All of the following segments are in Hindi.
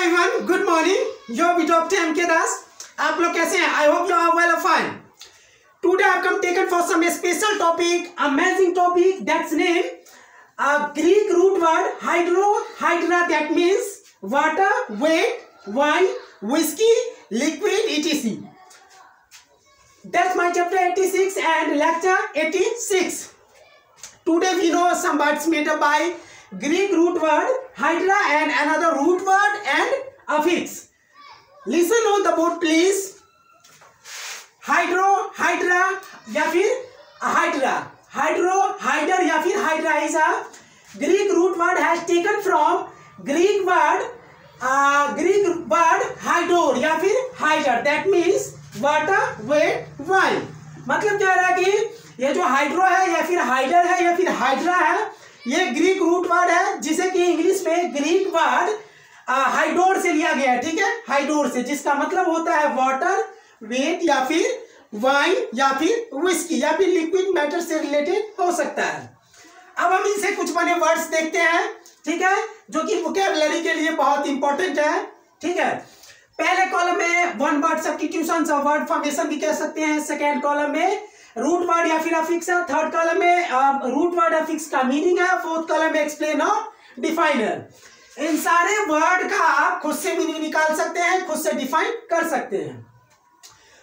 Everyone, good morning. यो बी डॉक्टर एम के दास। आप लोग कैसे हैं? I hope you are well fine. Today I have come taken for some special topic, amazing topic, that's name Greek root word hydra, that means water, weight, wine, whiskey, liquid, etc. That's my chapter 86 and lecture 86. Today we know some words made up by Greek root word hydra and another root word and affix. Listen on the board please. Hydra या फिर hydra. Hydra या फिर hydra is a Greek root word has taken from Greek word hydor या फिर hydra, that means water, weight, wine. मतलब क्या रहा कि ये जो हाइड्रो है या फिर हाइडर है या फिर हाइड्रा है, ये ग्रीक रूट वर्ड है जिसे कि इंग्लिश में ग्रीक वर्ड हाइडोर से लिया गया है। ठीक है, हाइडोर से, जिसका मतलब होता है वाटर, वेट या फिर वाइन या फिर विस्की या फिर लिक्विड मैटर से रिलेटेड हो सकता है। अब हम इनसे कुछ बने वर्ड्स देखते हैं, ठीक है, जो कि वोकैबुलरी के लिए बहुत इंपॉर्टेंट है। ठीक है, पहले कॉलम में one word substitution of word formation भी कह सकते हैं, सेकेंड कॉलम में रूट वर्ड या फिर अफिक्स है, थर्ड कॉलम में रूट वर्ड अफिक्स का मीनिंग है, फोर्थ कॉलम में एक्सप्लेन और डिफाइनर। इन सारे वर्ड का आप खुद से मीनिंग निकाल सकते हैं, खुद से डिफाइन कर सकते हैं।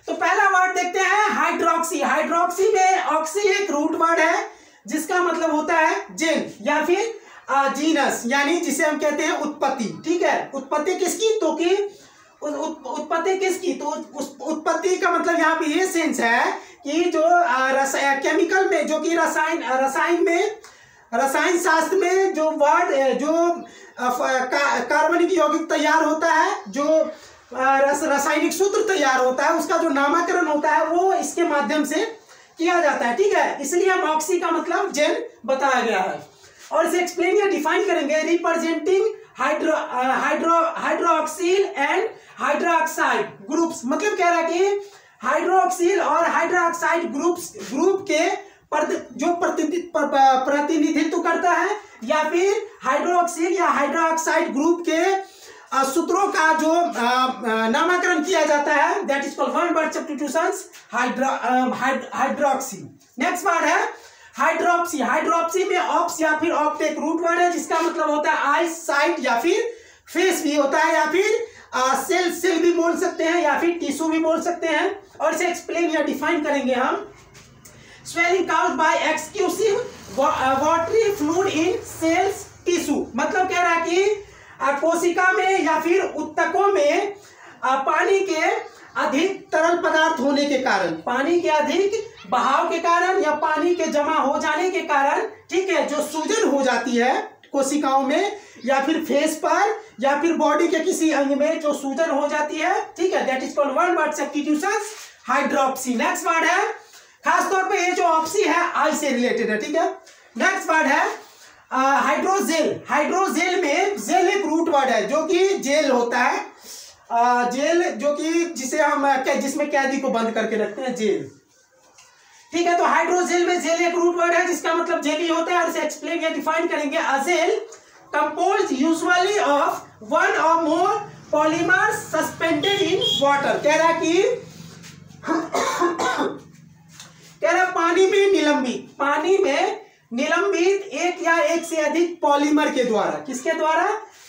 तो पहला वर्ड देखते हैं हाइड्रोक्सी। हाइड्रोक्सी में ऑक्सी एक रूट वर्ड है जिसका मतलब होता है जेन या फिर जीनस, यानी जिसे हम कहते हैं उत्पत्ति। ठीक है, उत्पत्ति किसकी? तो कि उत्पत्ति किसकी? तो उस उत्पत्ति का मतलब यहाँ पे ये सेंस है कि जो केमिकल में, जो कि रसायन शास्त्र में जो वर्ड जो कार्बनिक यौगिक तैयार होता है, जो रासायनिक सूत्र तैयार होता है, उसका जो नामकरण होता है वो इसके माध्यम से किया जाता है। ठीक है, इसलिए हम ऑक्सी का मतलब जेन बताया गया है और इसे एक्सप्लेन या डिफाइन करेंगे। Representing hydroxyl and hydroxide groups, मतलब कह रहा है कि हाइड्रोक्सिल और हाइड्रोक्साइड ग्रुप के जो प्रतिनिधित्व करता है या फिर हाइड्रोक्सिल या हाइड्रोक्साइड ग्रुप के सूत्रों का जो नामकरण किया जाता है, that is called one word substitutions, hydroxy. Next word है हाइड्रोप्सी। हाइड्रोप्सी में ऑप्स या फिर ऑप्ट एक रूट वर्ड है जिसका मतलब होता है आईज, साइट या फिर फेस भी होता है, या फिर सेल भी बोल सकते हैं या फिर टिश्यू भी बोल सकते हैं, और इसे एक्सप्लेन या डिफाइन करेंगे हम। Swelling caused by exclusive watery fluid in cells tissue, मतलब कह रहा है कि कोशिका में या फिर उत्तकों में पानी के अधिक तरल पदार्थ होने के कारण, पानी के अधिक बहाव के कारण या पानी के जमा हो जाने के कारण, ठीक है, जो सूजन हो जाती है कोशिकाओं में या फिर फेस पर या फिर बॉडी के किसी अंग में जो सूजन हो जाती है, ठीक है, that is called one word substitutions, hydropsy. Next word है, खासतौर पे ये जो ऑप्सी है आई से रिलेटेड है। ठीक है, नेक्स्ट वर्ड है हाइड्रोजेल। हाइड्रोजेल में जेल एक रूट वर्ड है जो कि जेल होता है, जेल जो कि जिसमें कैदी को बंद करके रखते हैं, जेल। ठीक है, तो हाइड्रोजेल में जेल एक रूट वर्ड है जिसका मतलब जेली होता है, और इसे एक्सप्लेन या डिफाइन करेंगे। A gel composed usually of one or more polymers suspended in water. कह रहा पानी में निलंबित एक या एक से अधिक पॉलीमर के द्वारा, किसके द्वारा?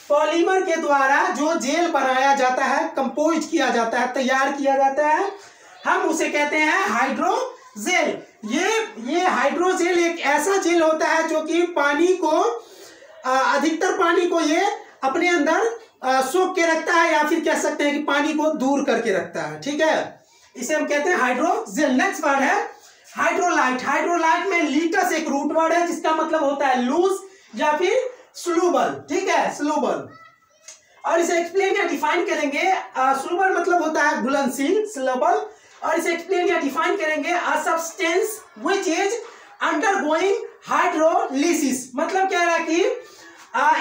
पॉलीमर के द्वारा जो जेल बनाया जाता है, कंपोज किया जाता है, तैयार किया जाता है, हम उसे कहते हैं हाइड्रोजेल। ये हाइड्रोजेल एक ऐसा जेल होता है जो कि पानी को अधिकतर पानी को ये अपने अंदर सोख के रखता है, या फिर कह सकते हैं कि पानी को दूर करके रखता है। ठीक है, इसे हम कहते हैं हाइड्रोजेल। नेक्स्ट वर्ड है हाइड्रोलाइट। हाइड्रोलाइट में लीटस एक रूट वर्ड है जिसका मतलब होता है लूज या फिर स्लूबल। ठीक है, स्लूबल, और इसे एक्सप्लेन या डिफाइन करेंगे। स्लूबल मतलब होता है घुलनशील, स्लूबल, और इसे एक्सप्लेन या डिफाइन करेंगे। A substance which is undergoing hydrolysis, मतलब क्या है कि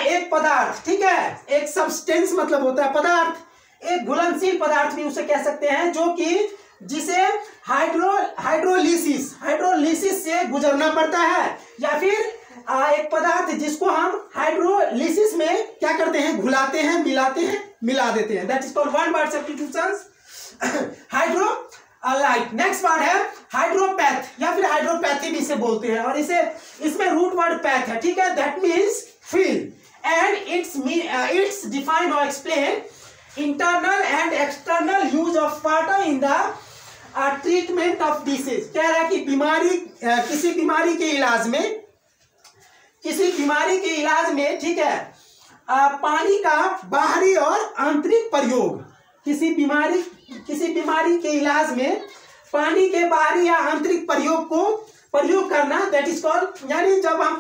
एक पदार्थ, ठीक है, एक सब्सटेंस मतलब होता है पदार्थ, एक घुलनशील पदार्थ भी उसे कह सकते हैं, जो कि जिसे हाइड्रोलिसिस से गुजरना पड़ता है, या फिर एक पदार्थ जिसको हम हाइड्रोलिसिस में क्या करते हैं, घुलाते हैं, मिलाते हैं, मिला देते हैं, that is called one word substitutions. Hydro light. Next word है हाइड्रोपैथ या फिर हाइड्रोपैथी भी इसे बोलते हैं, और इसे इसमें रूट वर्ड पैथ है, ठीक है, that means feel and its define or explain internal and external use of water in the treatment of disease. कह रहा है कि किसी बीमारी के इलाज में ठीक है पानी का बाहरी और आंतरिक प्रयोग, किसी बीमारी के इलाज में पानी के बाहरी या आंतरिक प्रयोग करना, दैट इज कॉल्ड, यानी जब हम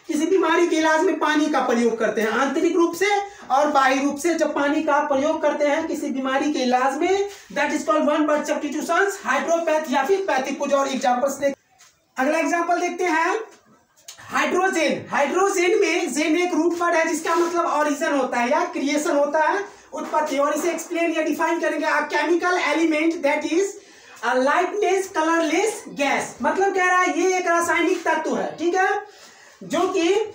किसी बीमारी के इलाज में पानी का प्रयोग करते हैं आंतरिक रूप से और बाह्य रूप से, जब पानी का प्रयोग करते हैं किसी बीमारी के इलाज में, that is called one word substitutions, hydropath या फिर पैथी। कुछ और एग्जांपल्स देख। अगला एग्जांपल देखते हैं हाइड्रोजेन। हाइड्रोजेन में जेन एक रूट वर्ड है जिसका मतलब ऑरिजिन होता है या क्रिएशन होता है, उत्पत्ति, और इसे एक्सप्लेन या डिफाइन करेंगे। A chemical element that is a lightless colourless gas. मतलब कह रहा है ये एक रासायनिक तत्व है, ठीक है, जो कि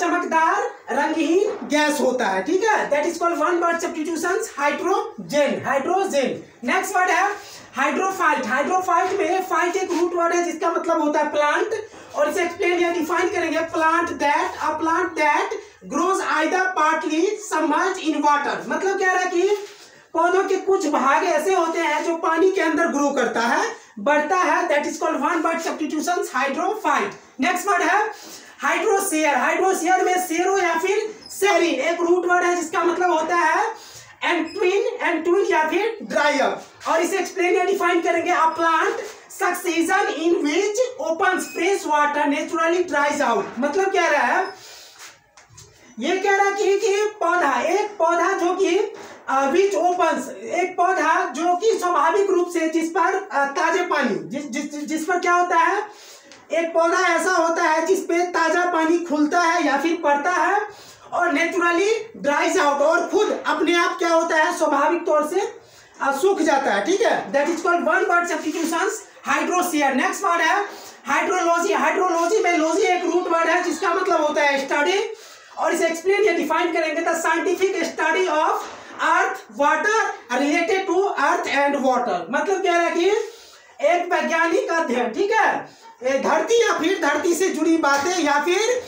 चमकदार रंगहीन गैस होता है, ठीक है, that is called one word substitutions, hydrogen. Next word है हाइड्रोफाइट। हाइड्रोफाइट में फाइट एक रूट वर्ड है जिसका मतलब होता है प्लांट, और इसे एक्सप्लेन या डिफाइन करेंगे। A plant that grows either partly submerged in water. मतलब कह रहा है कि पौधों के कुछ भाग ऐसे होते हैं जो पानी के अंदर ग्रो करता है, बढ़ता है, that is called one word substitutions, hydrophyte. Next word है हाइड्रोसेयर। हाइड्रोसेयर में सेरो या फिर सेरिन एक रूट वर्ड है जिसका मतलब होता है एंटविन या फिर ड्राई अप, और इसे एक्सप्लेन या डिफाइन करेंगे। A plant succession in which opens fresh water naturally ड्राइज out. मतलब क्या रहा है, ये कह रहा है कि एक पौधा जो कि विच ओपन्स, एक पौधा जो कि स्वाभाविक रूप से जिस पर ताजे पानी जिस पर क्या होता है, एक पौधा ऐसा होता है जिस पे ताजा पानी खुलता है या फिर पड़ता है और नेचुरली ड्राइज आउट, और खुद अपने आप क्या होता है स्वाभाविक तौर से सूख जाता है, ठीक है, that is called one word substitutions, hydrosphere. Next word है हाइड्रोलॉजी। हाइड्रोलॉजी में लॉजी एक रूट वर्ड है जिसका मतलब होता है स्टडी, और इसे एक्सप्लेन या डिफाइन करेंगे। The scientific study of earth water related to earth and water. मतलब कह रहा है कि एक वैज्ञानिक अध्ययन, ठीक है, धरती या फिर धरती से जुड़ी बातें या फिर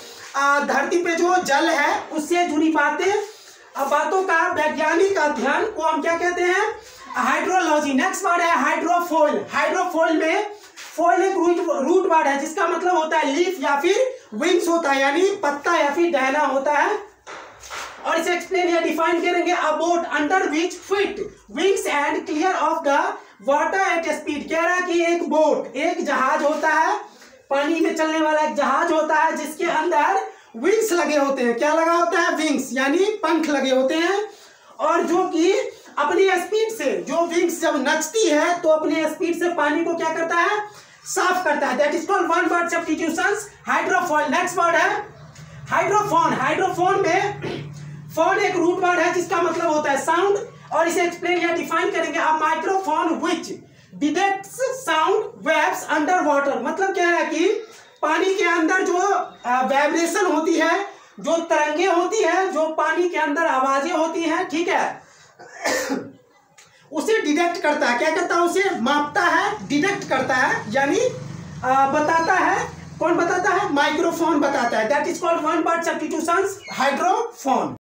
धरती पे जो जल है उससे जुड़ी बातों का वैज्ञानिक अध्ययन को हम क्या कहते हैं, हाइड्रोलॉजी। नेक्स्ट वर्ड है हाइड्रोफोइल। हाइड्रोफोइल में फोइल एक रूट वर्ड है जिसका मतलब होता है लीफ या फिर विंग्स होता है, यानी पत्ता या फिर टहना होता है, और इसे एक्सप्लेन या डिफाइन करेंगे। अ boat under which fit wings and clear of the water at speed. कह रहा है कि एक बोट एक जहाज होता है, पानी में चलने वाला एक जहाज होता है जिसके अंदर विंग्स लगे होते हैं। क्या लगा होता है, विंग्स, यानी पंख लगे होते हैं, और जो कि अपनी स्पीड से, जो विंग्स जब नचती है तो अपने स्पीड से पानी को क्या करता है, साफ करता है, that is called one word substitutions, hydrofoil. Next word है हाइड्रोफोन। हाइड्रोफोन में फोन एक रूट वर्ड है जिसका मतलब होता है साउंड, और इसे एक्सप्लेन या डिफाइन करेंगे। A microphone which detects sound waves under water. मतलब क्या है कि पानी के अंदर जो वाइब्रेशन होती है, जो तरंगे होती है, जो पानी के अंदर आवाजें होती हैं, ठीक है, उसे डिटेक्ट करता है। क्या करता है, उसे मापता है, डिटेक्ट करता है, यानी बताता है। कौन बताता है, माइक्रोफोन बताता है, that is called one word substitutions, hydrophone.